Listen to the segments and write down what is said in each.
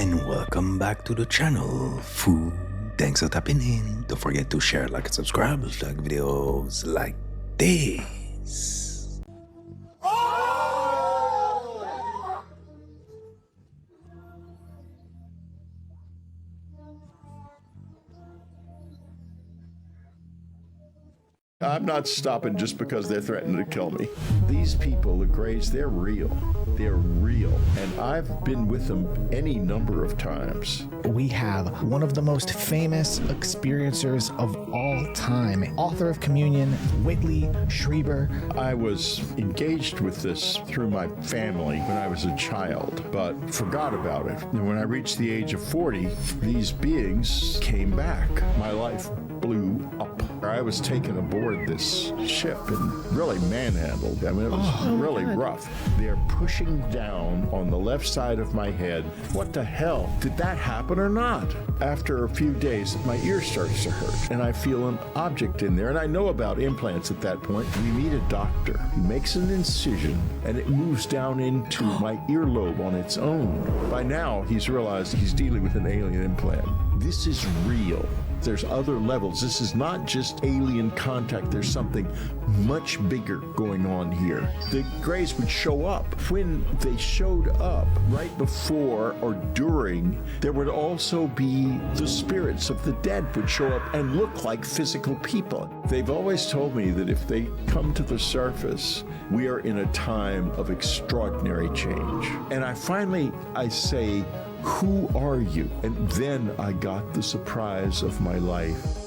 and welcome back to the channel. Food. Thanks for tapping in. Don't forget to share, like, and subscribe. Like videos like this. I'm not stopping just because they're threatening to kill me. These people, the Greys, they're real. They're real. And I've been with them any number of times. We have one of the most famous experiencers of all time, author of Communion, Whitley Strieber. I was engaged with this through my family when I was a child, but forgot about it. And when I reached the age of 40, these beings came back. My life blew up. I was taken aboard this ship and really manhandled. I mean, it was really rough. They're pushing down on the left side of my head. What the hell? Did that happen or not? After a few days, my ear starts to hurt and I feel an object in there. And I know about implants at that point. We meet a doctor. He makes an incision and it moves down into my earlobe on its own. By now, he's realized he's dealing with an alien implant. This is real. There's other levels. This is not just alien contact. There's something much bigger going on here. The Greys would show up. When they showed up, right before or during, there would also be the spirits of the dead would show up and look like physical people. They've always told me that if they come to the surface, we are in a time of extraordinary change. And I say, who are you? And then I got the surprise of my life.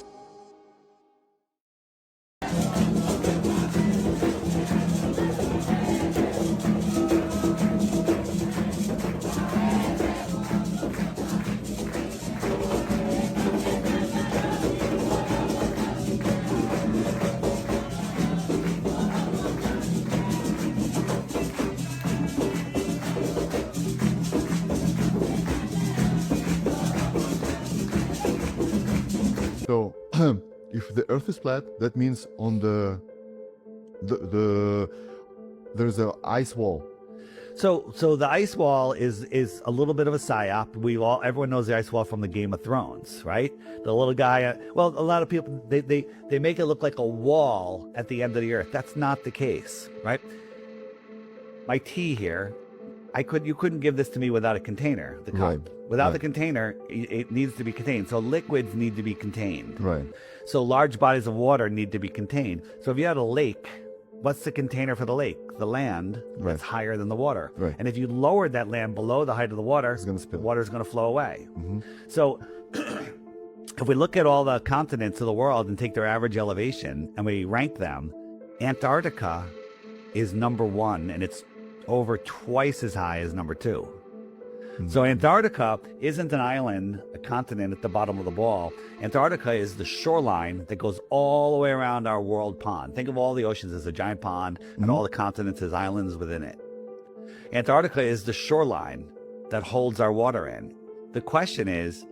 So, if the Earth is flat, that means on there's an ice wall. So the ice wall is a little bit of a psyop. Everyone knows the ice wall from the Game of Thrones, right? The little guy. Well, a lot of people they make it look like a wall at the end of the Earth. That's not the case, right? My tea here. You couldn't give this to me without a container. The cup. Right. Without Right. the container, it needs to be contained. So liquids need to be contained. Right. So large bodies of water need to be contained. So if you had a lake, what's the container for the lake? The land that's higher than the water. Right. And if you lowered that land below the height of the water, It's gonna spill. the water's going to flow away. So if we look at all the continents of the world and take their average elevation and we rank them, Antarctica is number 1, and it's over twice as high as number 2. So Antarctica isn't an island, a continent at the bottom of the ball. Antarctica is the shoreline that goes all the way around our world pond. Think of all the oceans as a giant pond and all the continents as islands within it. Antarctica is the shoreline that holds our water in. The question is,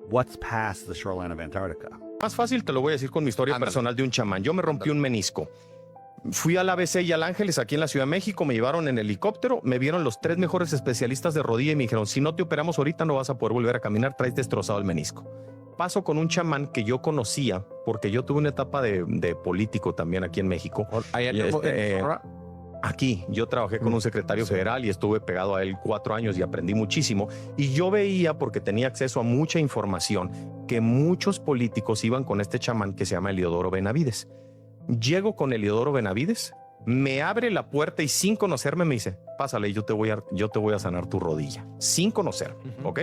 what's past the shoreline of Antarctica? Más fácil te lo voy a decir con mi historia personal de un chamán. Yo me rompí un menisco. Fui al ABC y al Ángeles aquí en la Ciudad de México, me llevaron en helicóptero, me vieron los 3 mejores especialistas de rodilla y me dijeron, si no te operamos ahorita no vas a poder volver a caminar, traes destrozado el menisco. Paso con un chamán que yo conocía, porque yo tuve una etapa de político también aquí en México. Aquí yo trabajé con un secretario federal y estuve pegado a él 4 años y aprendí muchísimo. Y yo veía, porque tenía acceso a mucha información, que muchos políticos iban con este chamán que se llama Heliodoro Benavides. Llego con Heliodoro Benavides, me abre la puerta y sin conocerme me dice, pásale, yo te voy a sanar tu rodilla. Sin conocerme, ¿ok?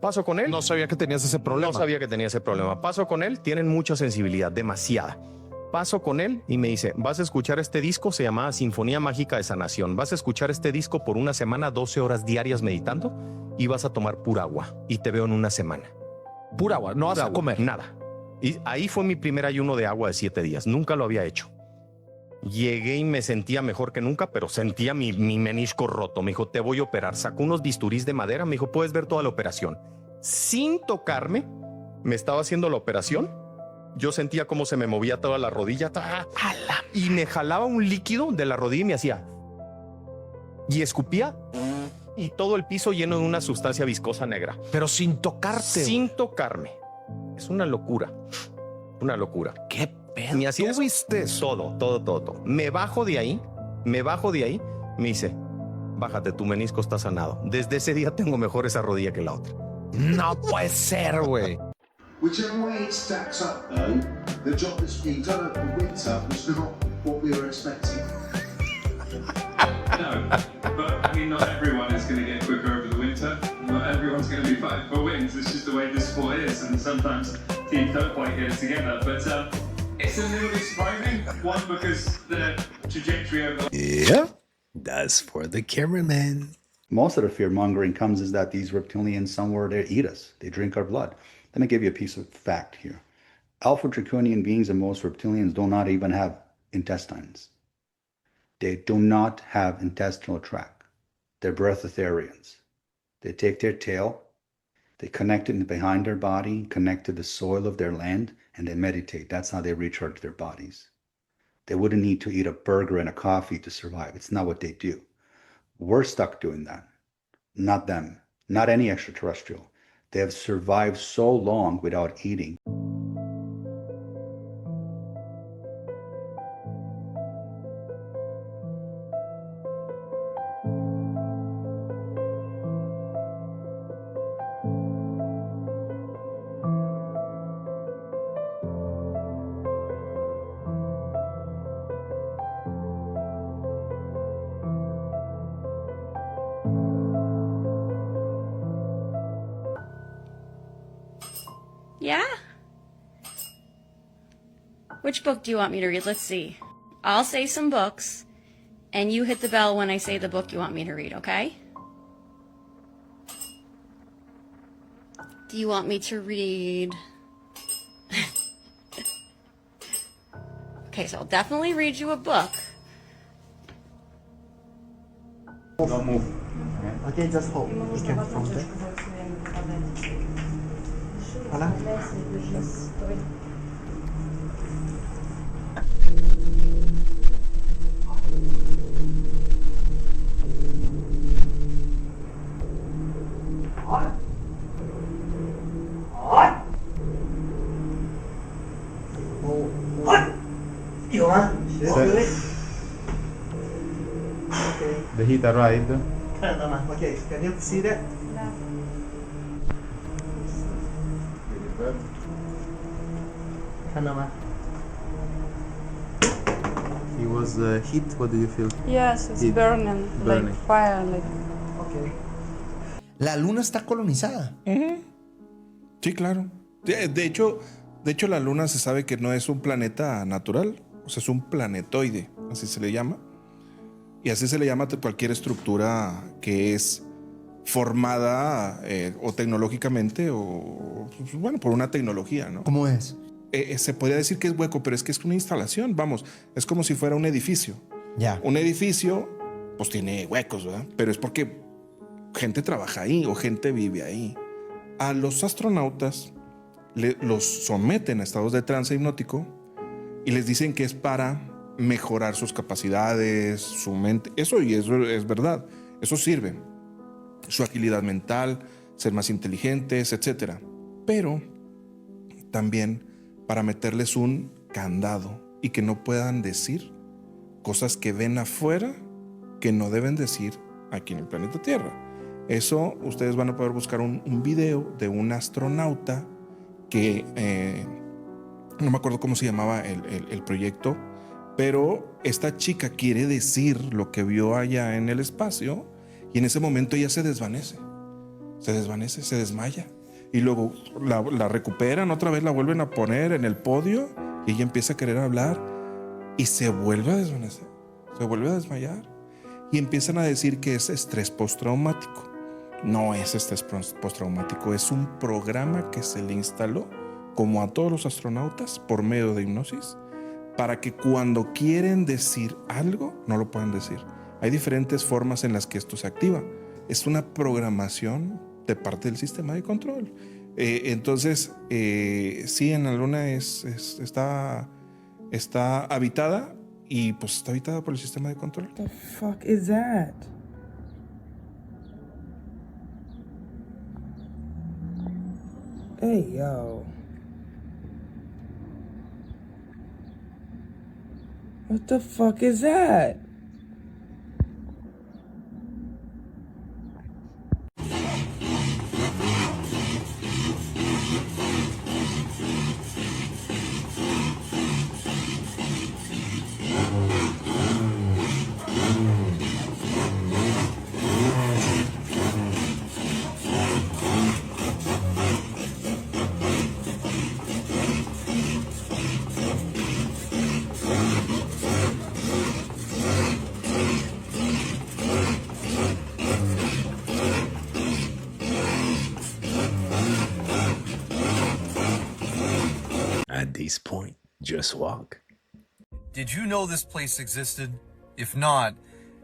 Paso con él. No sabía que tenías ese problema. No sabía que tenía ese problema. Paso con él, tienen mucha sensibilidad, demasiada. Paso con él y me dice, vas a escuchar este disco, se llama Sinfonía Mágica de Sanación. Vas a escuchar este disco por una semana, 12 horas diarias meditando y vas a tomar pura agua. Y te veo en una semana. Pura agua, no vas a comer. Nada. Y ahí fue mi primer ayuno de agua de 7 días. Nunca lo había hecho. Llegué y me sentía mejor que nunca, pero sentía mi menisco roto. Me dijo, te voy a operar. Sacó unos bisturís de madera. Me dijo, puedes ver toda la operación. Sin tocarme, me estaba haciendo la operación. Yo sentía cómo se me movía toda la rodilla. Y me jalaba un líquido de la rodilla y me hacía. Y escupía y todo el piso lleno de una sustancia viscosa negra. Pero sin tocarte. Sin tocarme. Es una locura. Una locura. ¿Qué pedo? Me hacía ¿Tú viste eso? todo. Me bajo de ahí, me dice, bájate, tu menisco está sanado. Desde ese día tengo mejor esa rodilla que la otra. No puede ser, güey. Whichever way it stacks up, though, the job that's being done over the winter was not what we were expecting. No, but I mean, not everyone is going to get quicker over the winter. Not everyone's going to be fighting for wins. It's just the way this sport is, and sometimes teams don't quite get it together. But it's a little bit surprising. One, because the trajectory over. Yeah, that's for the cameraman. Most of the fear mongering comes is that these reptilians somewhere they eat us. They drink our blood. Let me give you a piece of fact here. Alpha draconian beings and most reptilians do not even have intestines. They do not have intestinal tract. They're breatharians. They take their tail, they connect it behind their body, connect to the soil of their land, and they meditate. That's how they recharge their bodies. They wouldn't need to eat a burger and a coffee to survive. It's not what they do. We're stuck doing that. Not them. Not any extraterrestrial. They have survived so long without eating. Yeah? Which book do you want me to read? Let's see. I'll say some books, and you hit the bell when I say the book you want me to read, okay? Do you want me to read... Okay, so I'll definitely read you a book. Don't move. Okay, just hold. You can hold it. Hola. The heat arrived. Okay, can you see that? He was heat. What do you feel? Yes, it's burning, like fire, like. Okay. La luna está colonizada. Sí, claro. De hecho, la luna se sabe que no es un planeta natural, o sea, es un planetoide, así se le llama. Y así se le llama a cualquier estructura que es formada o tecnológicamente o, pues, bueno, por una tecnología, ¿no? ¿Cómo es? Se podría decir que es hueco, pero es que es una instalación, vamos, es como si fuera un edificio. Ya. Un edificio, pues tiene huecos, ¿verdad? Pero es porque gente trabaja ahí o gente vive ahí. A los astronautas los someten a estados de trance hipnótico y les dicen que es para mejorar sus capacidades, su mente. Eso es verdad. Eso sirve. Su agilidad mental, ser más inteligentes, etc. Pero también para meterles un candado y que no puedan decir cosas que ven afuera que no deben decir aquí en el planeta Tierra. Eso ustedes van a poder buscar un video de un astronauta que no me acuerdo cómo se llamaba el proyecto, pero esta chica quiere decir lo que vio allá en el espacio y en ese momento ella se desvanece, se desmaya y luego la recuperan, otra vez la vuelven a poner en el podio y ella empieza a querer hablar y se vuelve a desvanecer, se vuelve a desmayar y empiezan a decir que es estrés postraumático. No es estrés postraumático, es un programa que se le instaló, como a todos los astronautas, por medio de hipnosis, para que cuando quieren decir algo, no lo puedan decir. Hay diferentes formas en las que esto se activa. Es una programación de parte del sistema de control. Entonces, sí, en la Luna está habitada y pues está habitada por el sistema de control. What the fuck is that? Hey, yo. What the fuck is that? At this point, just walk. Did you know this place existed? If not,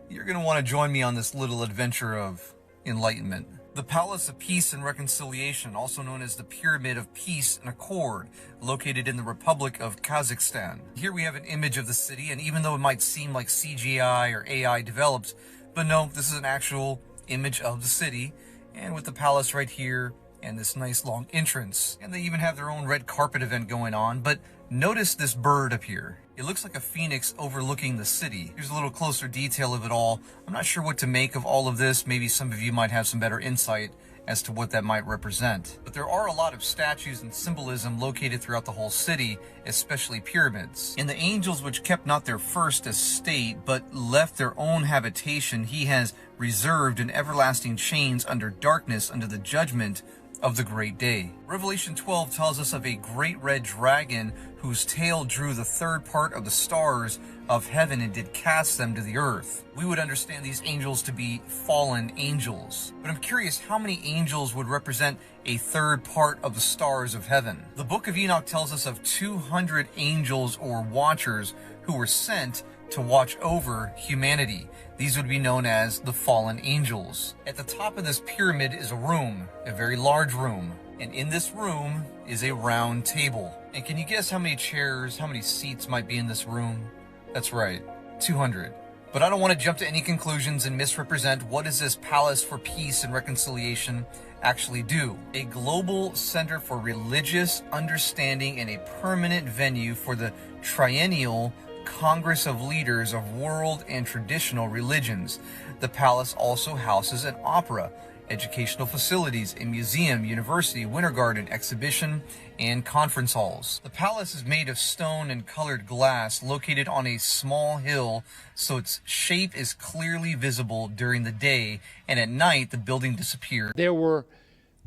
you're going to want to join me on this little adventure of enlightenment. The Palace of Peace and Reconciliation, also known as the Pyramid of Peace and Accord, located in the Republic of Kazakhstan. Here we have an image of the city, and even though it might seem like CGI or AI developed, but no, this is an actual image of the city, and with the palace right here, and this nice long entrance. And they even have their own red carpet event going on, but notice this bird up here. It looks like a phoenix overlooking the city. Here's a little closer detail of it all. I'm not sure what to make of all of this. Maybe some of you might have some better insight as to what that might represent. But there are a lot of statues and symbolism located throughout the whole city, especially pyramids. And the angels which kept not their first estate, but left their own habitation, he has reserved in everlasting chains under darkness, under the judgment of the great day. Revelation 12 tells us of a great red dragon whose tail drew the third part of the stars of heaven and did cast them to the earth. We would understand these angels to be fallen angels. But I'm curious how many angels would represent a third part of the stars of heaven. The book of Enoch tells us of 200 angels or watchers who were sent to watch over humanity. These would be known as the fallen angels. At the top of this pyramid is a room, a very large room. And in this room is a round table. And can you guess how many chairs, how many seats might be in this room? That's right, 200. But I don't want to jump to any conclusions and misrepresent what does this Palace for Peace and Reconciliation actually do. A global center for religious understanding and a permanent venue for the triennial Congress of Leaders of World and Traditional Religions. The palace also houses an opera, educational facilities, a museum, university, winter garden, exhibition, and conference halls. The palace is made of stone and colored glass located on a small hill, so its shape is clearly visible during the day, and at night the building disappears. There were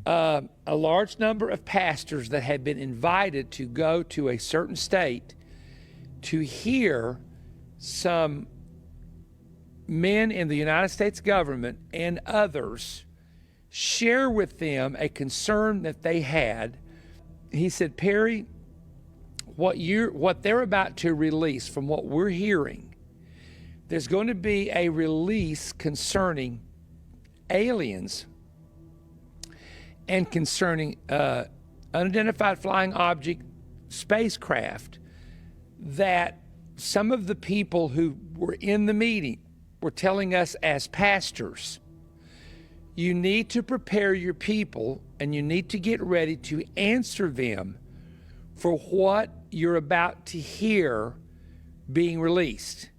a large number of pastors that had been invited to go to a certain state to hear some men in the United States government and others share with them a concern that they had. He said, Perry, what they're about to release, from what we're hearing, there's going to be a release concerning aliens and concerning unidentified flying object spacecraft, that some of the people who were in the meeting were telling us as pastors, you need to prepare your people and you need to get ready to answer them for what you're about to hear being released.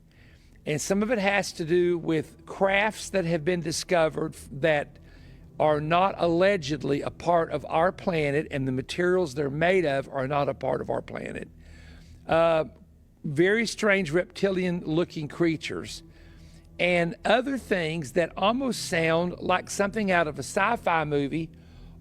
And some of it has to do with crafts that have been discovered that are not allegedly a part of our planet, and the materials they're made of are not a part of our planet. Very strange reptilian-looking creatures, and other things that almost sound like something out of a sci-fi movie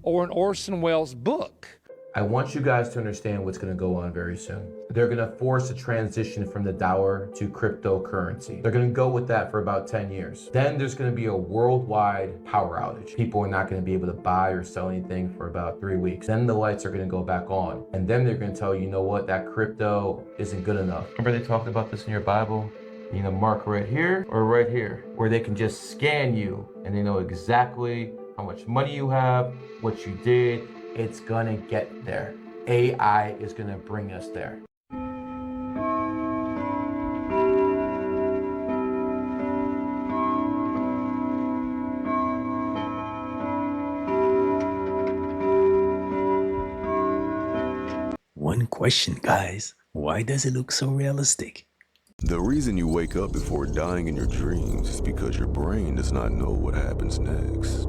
or an Orson Welles book. I want you guys to understand what's going to go on very soon. They're going to force a transition from the dollar to cryptocurrency. They're going to go with that for about 10 years. Then there's going to be a worldwide power outage. People are not going to be able to buy or sell anything for about 3 weeks. Then the lights are going to go back on. And then they're going to tell you, you know what, that crypto isn't good enough. Remember they talked about this in your Bible? You know, mark right here or right here, where they can just scan you and they know exactly how much money you have, what you did. It's gonna get there. AI is gonna bring us there. one question, guys. Why does it look so realistic? The reason you wake up before dying in your dreams is because your brain does not know what happens next.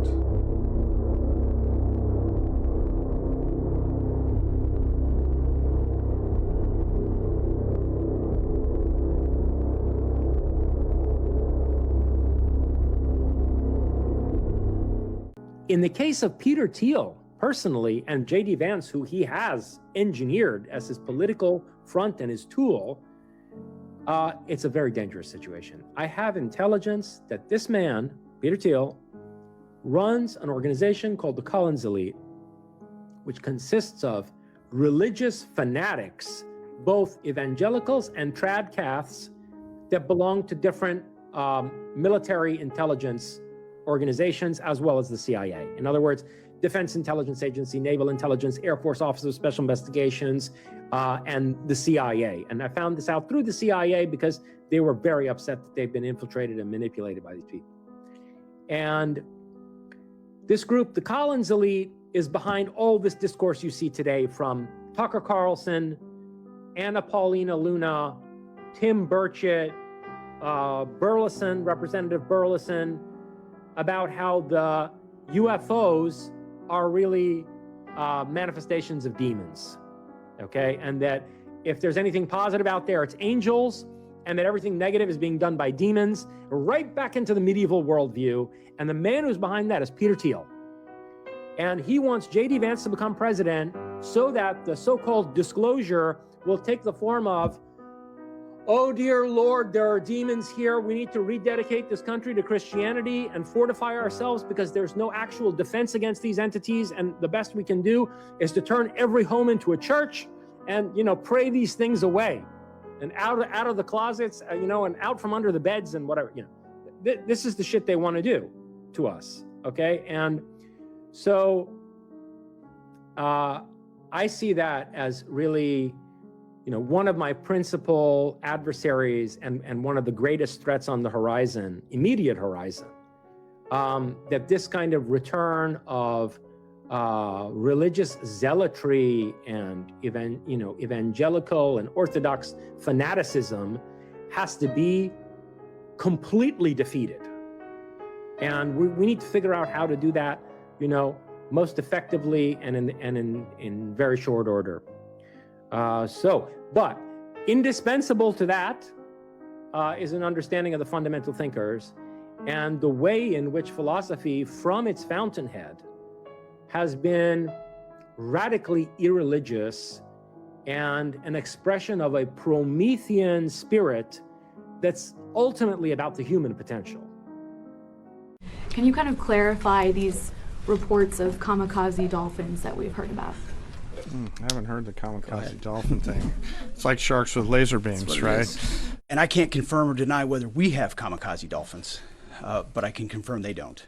In the case of Peter Thiel, personally, and J.D. Vance, who he has engineered as his political front and his tool, it's a very dangerous situation. I have intelligence that this man, Peter Thiel, runs an organization called the Collins Elite, which consists of religious fanatics, both evangelicals and trad caths, that belong to different military intelligence organizations, as well as the CIA. In other words, Defense Intelligence Agency, Naval Intelligence, Air Force Office of Special Investigations, and the CIA. And I found this out through the CIA because they were very upset that they've been infiltrated and manipulated by these people. And this group, the Collins Elite, is behind all this discourse you see today, from Tucker Carlson, Anna Paulina Luna, Tim Burchett, Burleson, Representative Burleson, about how the UFOs are really manifestations of demons, okay? And that if there's anything positive out there, it's angels, and that everything negative is being done by demons, right back into the medieval worldview. And the man who's behind that is Peter Thiel. And he wants J.D. Vance to become president so that the so-called disclosure will take the form of, oh dear Lord, there are demons here. We need to rededicate this country to Christianity and fortify ourselves because there's no actual defense against these entities. And the best we can do is to turn every home into a church and, pray these things away and out of the closets, and out from under the beds and whatever, This is the shit they want to do to us, okay? And so I see that as really, one of my principal adversaries and one of the greatest threats on the horizon, immediate horizon, that this kind of return of religious zealotry and evangelical and Orthodox fanaticism has to be completely defeated. And we need to figure out how to do that, most effectively and in very short order. But indispensable to that is an understanding of the fundamental thinkers and the way in which philosophy, from its fountainhead, has been radically irreligious and an expression of a Promethean spirit that's ultimately about the human potential. Can you kind of clarify these reports of kamikaze dolphins that we've heard about? I haven't heard the kamikaze dolphin thing. It's like sharks with laser beams, right? And I can't confirm or deny whether we have kamikaze dolphins, but I can confirm they don't.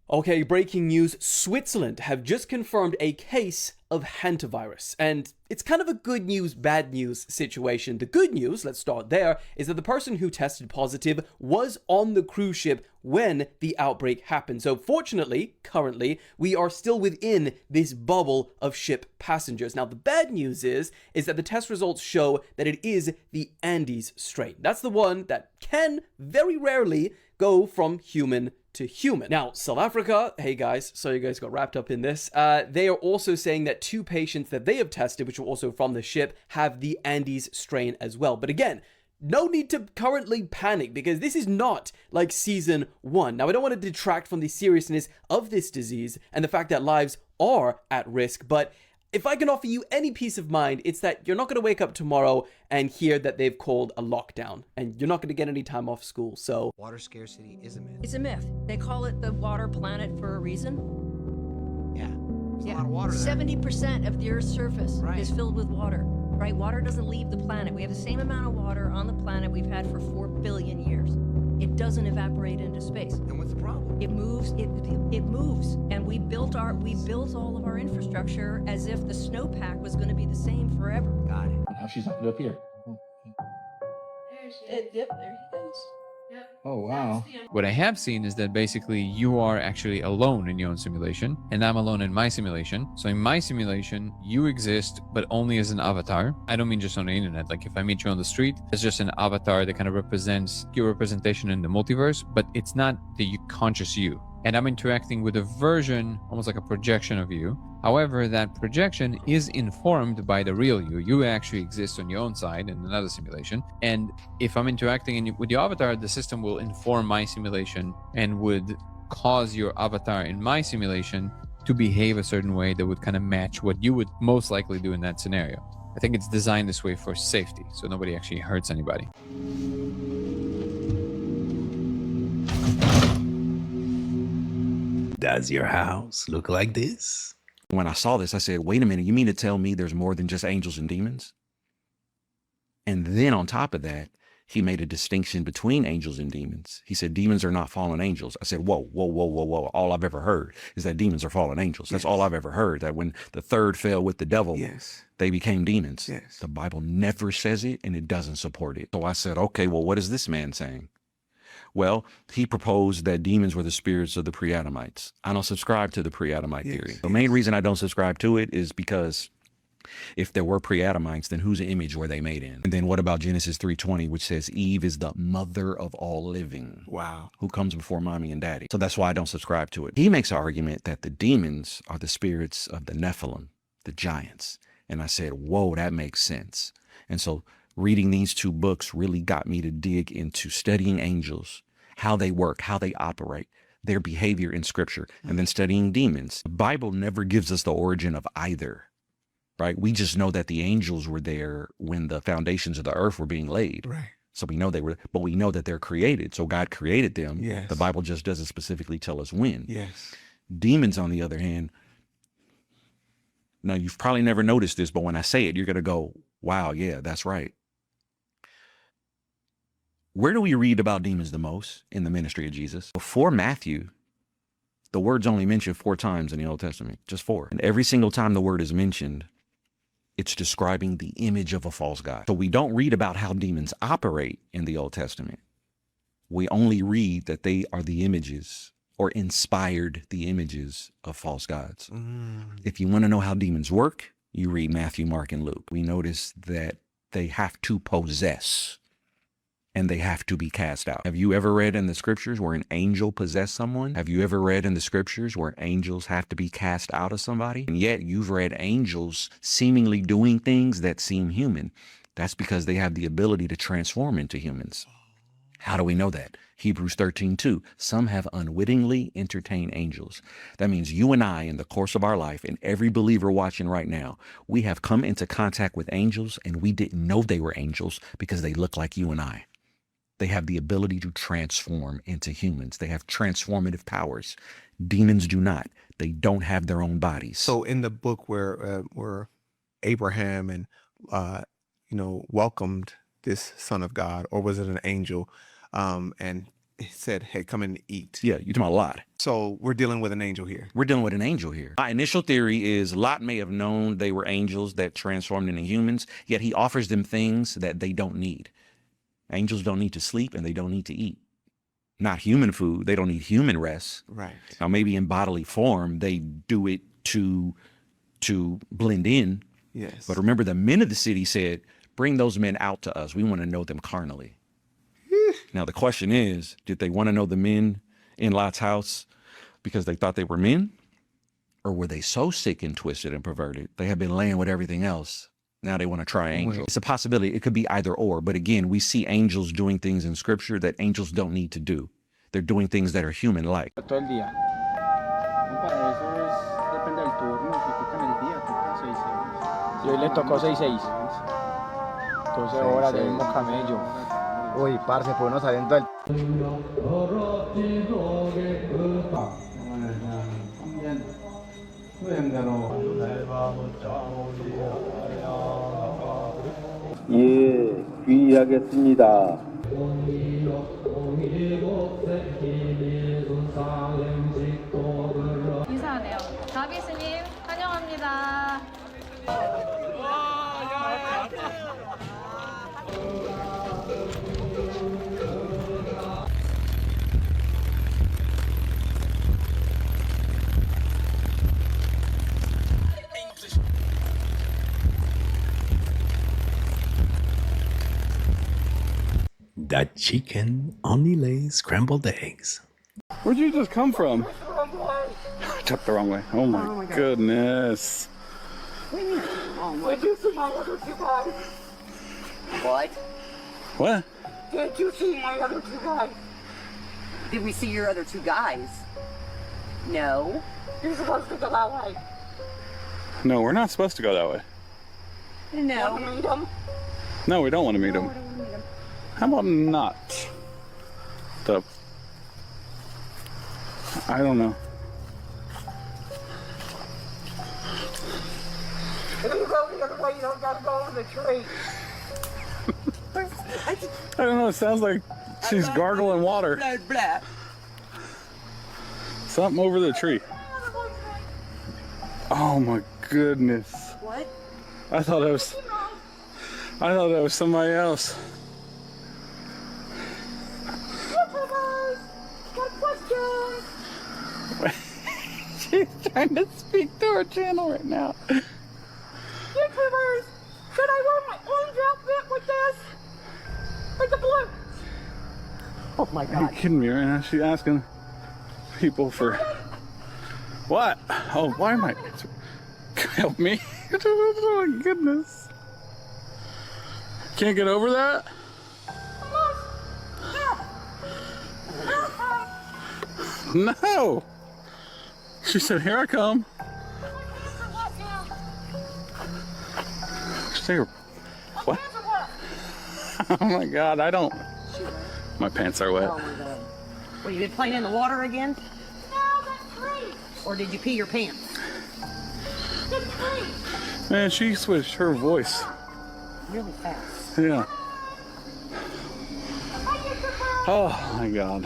Okay, breaking news. Switzerland have just confirmed a case of hantavirus. And it's kind of a good news, bad news situation. The good news, let's start there, is that the person who tested positive was on the cruise ship when the outbreak happened. So fortunately, currently, we are still within this bubble of ship passengers. Now, the bad news is that the test results show that it is the Andes strain. That's the one that can very rarely go from human to human. Now, South Africa, hey guys, so you guys got wrapped up in this. They are also saying that 2 patients that they have tested, which were also from the ship, have the Andes strain as well. But again, no need to currently panic because this is not like season 1. Now, I don't want to detract from the seriousness of this disease and the fact that lives are at risk, but if I can offer you any peace of mind, it's that you're not going to wake up tomorrow and hear that they've called a lockdown, and you're not going to get any time off school, so... Water scarcity is a myth. It's a myth. They call it the water planet for a reason. Yeah. There's a lot of water there. 70% of the Earth's surface is filled with water, right? Water doesn't leave the planet. We have the same amount of water on the planet we've had for 4 billion years. It doesn't evaporate into space. And what's the problem? It moves, it moves. And we built all of our infrastructure as if the snowpack was going to be the same forever. Got it. Now she's up here. It dipped. There he goes. Yep. Oh, wow. What I have seen is that basically you are actually alone in your own simulation, and I'm alone in my simulation. So in my simulation, you exist, but only as an avatar. I don't mean just on the internet. Like if I meet you on the street, it's just an avatar that kind of represents your representation in the multiverse, but it's not the conscious you. And I'm interacting with a version, almost like a projection of you. However, that projection is informed by the real you. You actually exist on your own side in another simulation. And if I'm interacting with your avatar, the system will inform my simulation and would cause your avatar in my simulation to behave a certain way that would kind of match what you would most likely do in that scenario. I think it's designed this way for safety, so nobody actually hurts anybody. Does your house look like this? When I saw this, I said, wait a minute, you mean to tell me there's more than just angels and demons? And then on top of that, he made a distinction between angels and demons. He said, demons are not fallen angels. I said, whoa, whoa, whoa, whoa, whoa. All I've ever heard is that demons are fallen angels. That's all I've ever heard, that when the third fell with the devil, they became demons. The Bible never says it, and it doesn't support it. So I said, okay, well, what is this man saying? Well, he proposed that demons were the spirits of the pre-Adamites. I don't subscribe to the pre-Adamite theory. The main reason I don't subscribe to it is because if there were pre-Adamites, then whose image were they made in? And then what about Genesis 3:20, which says Eve is the mother of all living? Wow. Who comes before mommy and daddy? So that's why I don't subscribe to it. He makes an argument that the demons are the spirits of the Nephilim, the giants. And I said, whoa, that makes sense. And so reading these two books really got me to dig into studying angels, how they work, how they operate, their behavior in scripture, and then studying demons. The Bible never gives us the origin of either, right? We just know that the angels were there when the foundations of the earth were being laid. Right. So we know they were, but we know that they're created. So God created them. Yes. The Bible just doesn't specifically tell us when. Yes. Demons, on the other hand, now you've probably never noticed this, but when I say it, you're going to go, wow, yeah, that's right. Where do we read about demons the most in the ministry of Jesus? Before Matthew, the word's only mentioned 4 times in the Old Testament, just 4. And every single time the word is mentioned, it's describing the image of a false god. So we don't read about how demons operate in the Old Testament. We only read that they are the images or inspired the images of false gods. If you want to know how demons work, you read Matthew, Mark, and Luke. We notice that they have to possess and they have to be cast out. Have you ever read in the scriptures where an angel possessed someone? Have you ever read in the scriptures where angels have to be cast out of somebody? And yet you've read angels seemingly doing things that seem human. That's because they have the ability to transform into humans. How do we know that? Hebrews 13:2. Some have unwittingly entertained angels. That means you and I, in the course of our life, and every believer watching right now, we have come into contact with angels and we didn't know they were angels because they look like you and I. They have the ability to transform into humans. They have transformative powers. Demons do not. They don't have their own bodies. So in the book where Abraham and welcomed this son of God, or was it an angel, and he said, "Hey, come and eat." Yeah, you're talking about Lot. So we're dealing with an angel here. We're dealing with an angel here. My initial theory is Lot may have known they were angels that transformed into humans, yet he offers them things that they don't need. Angels don't need to sleep and they don't need to eat. Not human food. They don't need human rest. Right. Now, maybe in bodily form, they do it to blend in. Yes. But remember, the men of the city said, bring those men out to us. We want to know them carnally. Now, the question is, did they want to know the men in Lot's house because they thought they were men? Or were they so sick and twisted and perverted? They had been laying with everything else. Now they want to try angels. It's a possibility. It could be either or. But again, we see angels doing things in scripture that angels don't need to do. They're doing things that are human-like. Todo el día. Para eso depende del turno. Si toca en el día, toca 6 horas. Y hoy le tocó 6-6. 12 horas del mismo camello. Uy, parce, pues uno saliendo del... 예, 귀의하겠습니다. 인사하네요. 다비스님 환영합니다. That chicken only lays scrambled eggs. Where'd you just come from? I took the wrong way. Oh my goodness. Did you see my other two guys? What? What? Did you see my other two guys? Did we see your other two guys? No. You're supposed to go that way. No, we're not supposed to go that way. No. Want to meet them? No, we don't want to meet him. How about not? I don't know. If you go the other way, you don't gotta go over the tree. I don't know, it sounds like she's gargling water. Blah, blah. Something over the tree. Oh my goodness. What? I thought that was somebody else. She's trying to speak to her channel right now. YouTubers, should I wear my orange outfit with this? Like the blue? Oh my Are you kidding me right now? She's asking people for what? Oh, why am I? Help me! Oh my goodness! Can't get over that? No! She said, "Here I come." She said, "What?" Oh my God! I don't. My pants are wet. Oh my God. What, you been playing in the water again? No, that's free. Or did you pee your pants? It's free. Man, she switched her voice. Really fast. Yeah. Oh my God.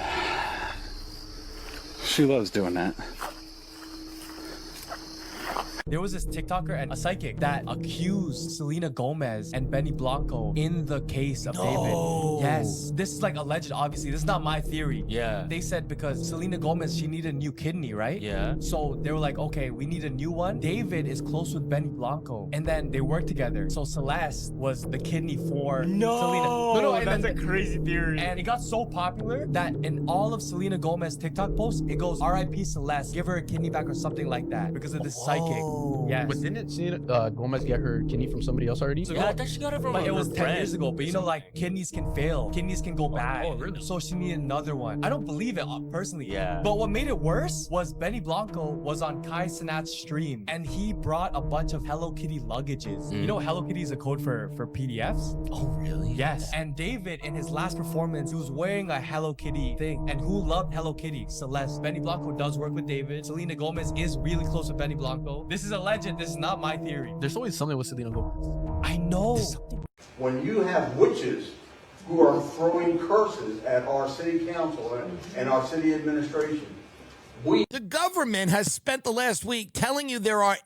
She loves doing that. There was this TikToker and a psychic that accused Selena Gomez and Benny Blanco in the case of David. Yes. This is like alleged, obviously. This is not my theory. Yeah. They said because Selena Gomez, she needed a new kidney, right? Yeah. So they were like, okay, we need a new one. David is close with Benny Blanco. And then they worked together. So Celeste was the kidney for Selena. No, and that's a crazy theory. And it got so popular that in all of Selena Gomez's TikTok posts, it goes, R.I.P. Celeste, give her a kidney back or something like that because of this psychic. Yes. But didn't Selena Gomez get her kidney from somebody else already? So I thought she got it from it was 10 years ago, but you know, like kidneys can fail, kidneys can go bad. Oh, really? So she needed another one. I don't believe it personally. Yeah. But what made it worse was Benny Blanco was on Kai Cenat's stream, and he brought a bunch of Hello Kitty luggages. You know, Hello Kitty is a code for PDFs. Oh, really? Yes. And David, in his last performance, he was wearing a Hello Kitty thing. And who loved Hello Kitty? Celeste. Benny Blanco does work with David. Selena Gomez is really close with Benny Blanco. This is a legend. This is not my theory. There's always something with Selena Gomez. I know. When you have witches who are throwing curses at our city council and our city administration, the government has spent the last week telling you there are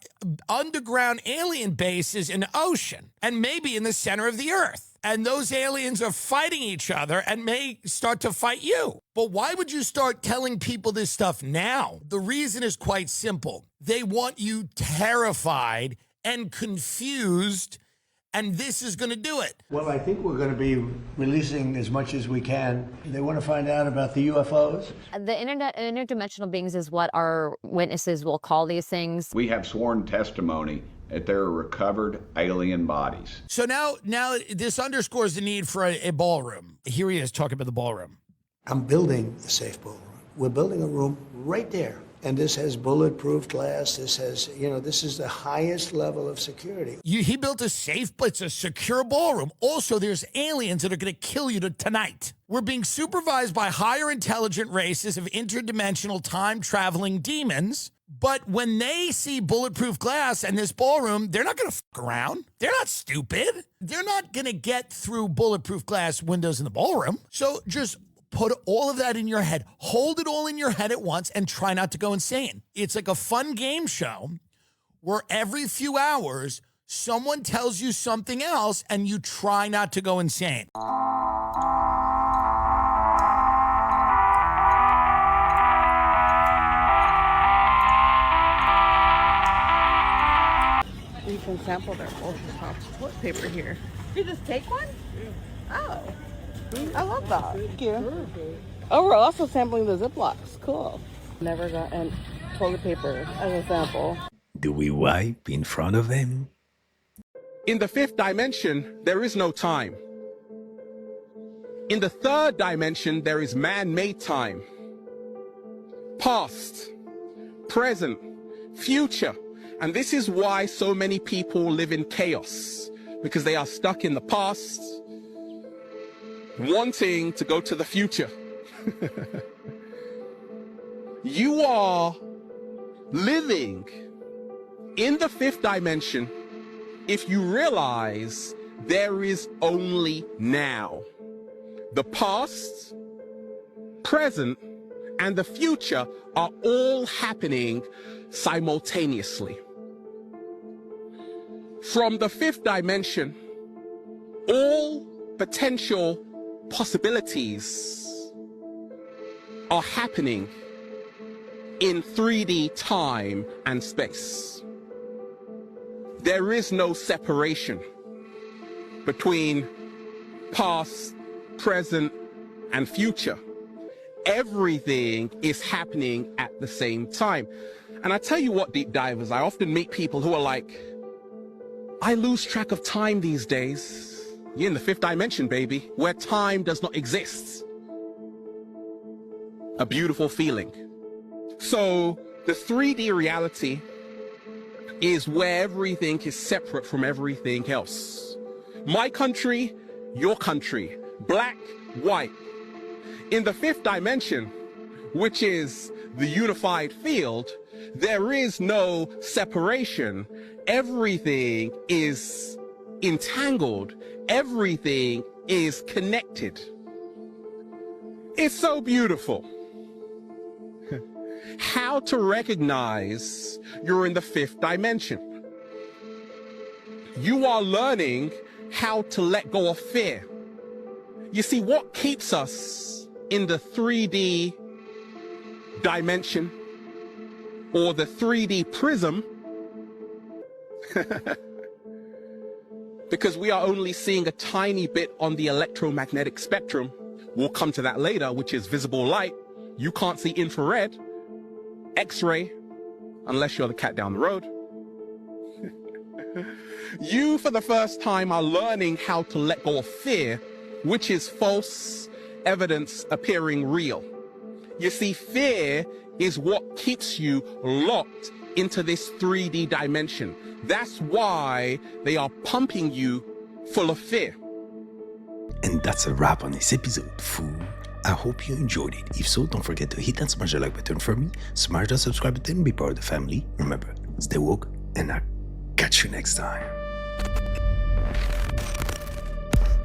underground alien bases in the ocean and maybe in the center of the earth. And those aliens are fighting each other and may start to fight you. But why would you start telling people this stuff now? The reason is quite simple. They want you terrified and confused, and this is going to do it. Well, I think we're going to be releasing as much as we can. They want to find out about the UFOs. The interdimensional beings is what our witnesses will call these things. We have sworn testimony that there are recovered alien bodies. So now this underscores the need for a ballroom. Here he is talking about the ballroom. I'm building a safe ballroom. We're building a room right there. And this has bulletproof glass. This has, this is the highest level of security. He built a safe, but it's a secure ballroom. Also, there's aliens that are going to kill you tonight. We're being supervised by higher intelligent races of interdimensional time-traveling demons. But when they see bulletproof glass and this ballroom, they're not going to fuck around. They're not stupid. They're not going to get through bulletproof glass windows in the ballroom. So just put all of that in your head. Hold it all in your head at once and try not to go insane. It's like a fun game show where every few hours, someone tells you something else and you try not to go insane. You can sample their toilet paper here. You just take one? Yeah. Oh. I love that. Thank you. Oh, we're also sampling the Ziplocs. Cool. Never got toilet paper as a sample. Do we wipe in front of them? In the fifth dimension, there is no time. In the third dimension, there is man-made time. Past, present, future. And this is why so many people live in chaos, because they are stuck in the past, wanting to go to the future. You are living in the fifth dimension if you realize there is only now. The past, present, and the future are all happening simultaneously. From the fifth dimension, all potential possibilities are happening in 3D time and space. There is no separation between past, present, and future. Everything is happening at the same time. And I tell you what, deep divers, I often meet people who are like, I lose track of time these days. You're in the fifth dimension, baby, where time does not exist. A beautiful feeling. So the 3D reality is where everything is separate from everything else. My country, your country, black, white. In the fifth dimension, which is the unified field, there is no separation. Everything is entangled. Everything is connected. It's so beautiful. How to recognize you're in the fifth dimension. You are learning how to let go of fear. You see, what keeps us in the 3D dimension or the 3D prism, because we are only seeing a tiny bit on the electromagnetic spectrum. We'll come to that later, which is visible light. You can't see infrared, X-ray, unless you're the cat down the road. You, for the first time, are learning how to let go of fear, which is false evidence appearing real. You see, fear is what keeps you locked into this 3D dimension. That's why they are pumping you full of fear. And that's a wrap on this episode, fool. I hope you enjoyed it. If so, don't forget to hit and smash the like button for me, smash the subscribe button, be part of the family. Remember, stay woke, and I'll catch you next time.